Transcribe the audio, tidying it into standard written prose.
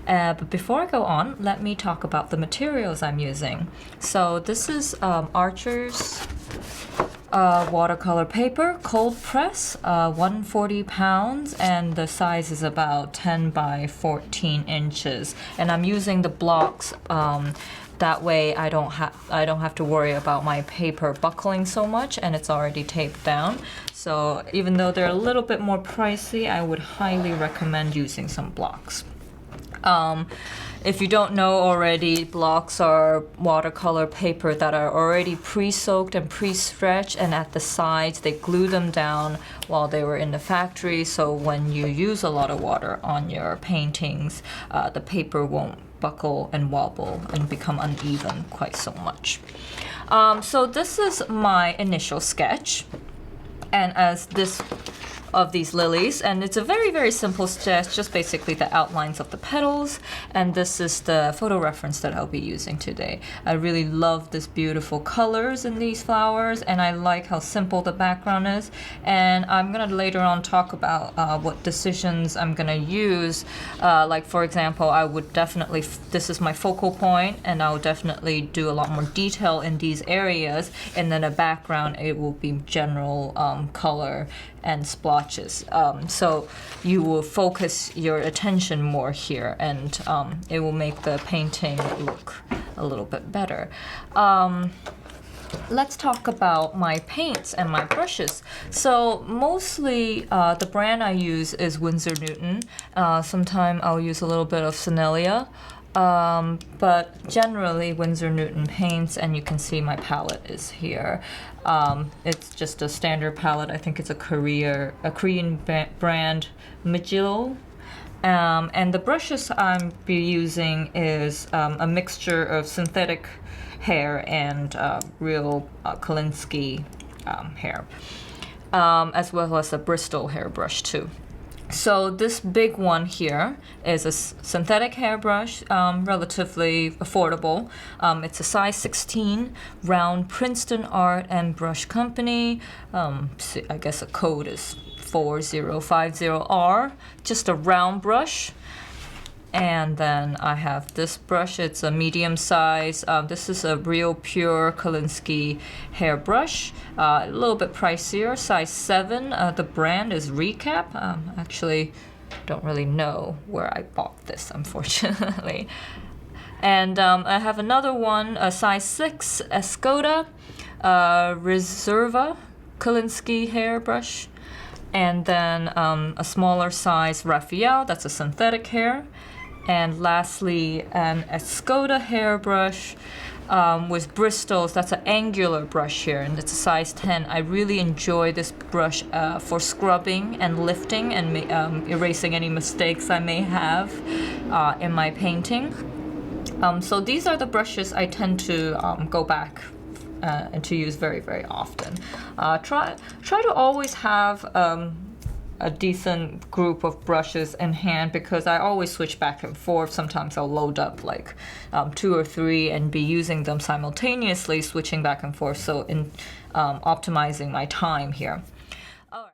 But before I go on, let me talk about the materials I'm using. So this is Archer's watercolor paper, cold press, 140 pounds, and the size is about 10 by 14 inches. And I'm using the blocks. That way I don't have to worry about my paper buckling so much, and it's already taped down. So even though they're a little bit more pricey, I would highly recommend using some blocks. If you don't know already, blocks are watercolor paper that are already pre-soaked and pre-stretched, and at the sides they glue them down while they were in the factory, so when you use a lot of water on your paintings, the paper won't buckle and wobble and become uneven quite so much. So this is my initial sketch, and as this of these lilies, and it's a very, very simple sketch, just basically the outlines of the petals, and this is the photo reference that I'll be using today. I really love this beautiful colors in these flowers, and I like how simple the background is, and I'm gonna later on talk about what decisions I'm gonna use. Like for example, I would definitely, this is my focal point, and I'll definitely do a lot more detail in these areas, and then a background, it will be general color and splotches. So you will focus your attention more here, and it will make the painting look a little bit better. Let's talk about my paints and my brushes. So mostly the brand I use is Winsor Newton. Sometimes I'll use a little bit of Sennelier. But generally Winsor Newton paints, and you can see my palette is here. It's just a standard palette. I think it's a Korean brand, Mijilo. And the brushes I'm be using is a mixture of synthetic hair and real Kolinsky hair, as well as a Bristol hairbrush too. So this big one here is a synthetic hairbrush, relatively affordable. It's a size 16, round Princeton Art and Brush Company. I guess the code is 4050R, just a round brush. And then I have this brush, it's a medium size. This is a real pure Kolinsky hairbrush, a little bit pricier, size 7. The brand is Recap. Actually, don't really know where I bought this, unfortunately. And I have another one, a size 6, Escoda, Reserva Kolinsky hairbrush. And then a smaller size Raphael, that's a synthetic hair. And lastly, an Escoda hairbrush with bristles. That's an angular brush here, and it's a size 10. I really enjoy this brush for scrubbing and lifting and erasing any mistakes I may have in my painting. So these are the brushes I tend to go back and to use very, very often. Try to always have a decent group of brushes in hand, because I always switch back and forth. Sometimes I'll load up like 2 or 3 and be using them simultaneously, switching back and forth, so in optimizing my time here.